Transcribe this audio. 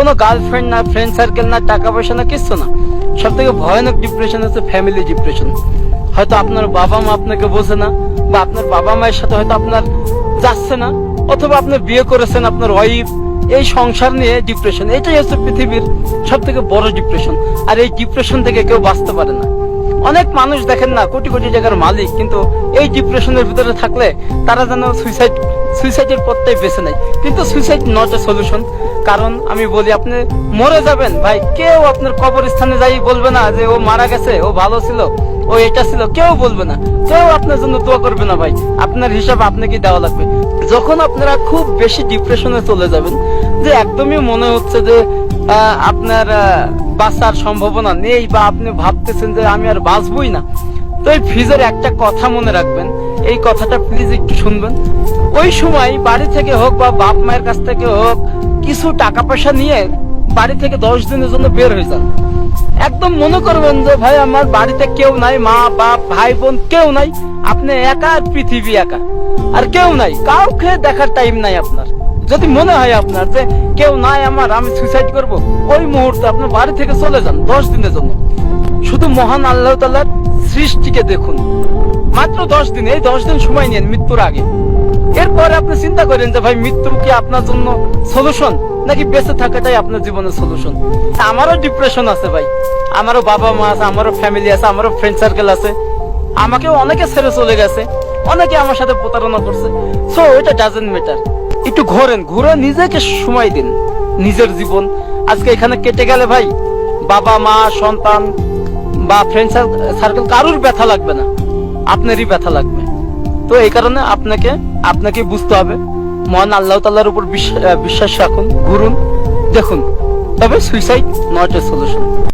কোনো গার্লফ্রেন্ড না, friend circle না, টাকা পয়সা না, কিছু না। সব থেকে ভয়ানক ডিপ্রেশন হচ্ছে ফ্যামিলি ডিপ্রেশন। হয়তো আপনার বাবা মা আপনাকে বোঝে না, বা আপনার বাবা মায়ের সাথে হয়তো আপনার যাচ্ছে না, অথবা আপনি বিয়ে করেছেন, আপনার ওয়াইফ, এই সংসার নিয়ে ডিপ্রেশন। এটাই হচ্ছে পৃথিবীর সব থেকে বড় ডিপ্রেশন। আর এই ডিপ্রেশন থেকে কেউ বাঁচতে পারে না। অনেক মানুষ দেখেন না, কোটি কোটি টাকার মালিক, কিন্তু এই ডিপ্রেশনের ভিতরে থাকলে তারা যেন সুইসাইডের পথটাই বেছে নেয়। কিন্তু সুইসাইড নট এ সলিউশন। কারণ আমি বলি, আপনি মরে যাবেন ভাই, কেউ আপনার কবরস্থানে যাই বলবে না যে ও মারা গেছে, ও ভালো ছিল, ও এটা ছিল, কেউ বলবে না, কেউ আপনার জন্য দোয়া করবে না ভাই। আপনার হিসাব আপনাকে দেওয়া লাগবে। যখন আপনারা খুব বেশি ডিপ্রেশনে চলে যাবেন, যে একদমই মনে হচ্ছে যে আপনার বাঁচার সম্ভাবনা নেই, বা আপনি ভাবতেছেন যে আমি আর বাঁচবই না, তো এই ফ্রিজের একটা কথা মনে রাখবেন, এই কথাটা প্লিজ একটু শুনবেন। ওই সময় বাড়ি থেকে হোক বা বাপ মায়ের কাছ থেকে হোক, কিছু টাকা পয়সা নিয়ে বাড়ি থেকে 10 দিনের জন্য বের হয়ে যান। একদম মনে করবেন যে ভাই আমার বাড়িতে কেউ নাই, মা বাপ ভাই বোন কেউ নাই, আপনি একা, আর পৃথিবী একা, আর কেউ নাই, কাউকে দেখার টাইম নাই আপনার। যদি মনে হয় আপনার যে কেউ নাই আমার, আমি সুইসাইড করব, ওই মুহূর্তে আপনি বাড়ি থেকে চলে যান 10 দিনের জন্য। শুধু মহান আল্লাহ তাআলার সৃষ্টিকে দেখুন। মাত্র 10 দিন, এই 10 দিন সময় নিন মৃত্যুর আগে। এরপরে আপনি চিন্তা করেন যে ভাই মৃত্যু কি আপনার জন্য সলিউশন, নাকি বেঁচে থাকাটাই আপনার জীবনের সলিউশন। আমারও ডিপ্রেশন আছে ভাই, আমারও বাবা মা আছে, আমারও ফ্যামিলি আছে, আমারও ফ্রেন্ড সার্কেল আছে, আমাকেও অনেকে ছেড়ে চলে গেছে, অনেকে আমার সাথে প্রতারণা করছে। সো এটা ডাজেন্ট ম্যাটার। একটু ঘুরে নিজেকে সময় দিন, নিজের জীবন আজকে এখানে কেটে গেলে ভাই বাবা মা সন্তান বা ফ্রেন্ড সার্কেল কারুর ব্যথা লাগবে না, আপনারই ব্যথা লাগবে। তো এই কারণে আপনাকে বুঝতে হবে, মহান আল্লাহ তাআলার উপর বিশ্বাস রাখুন, ঘুরুন, দেখুন, তবে সুইসাইড নট এ সলিউশন।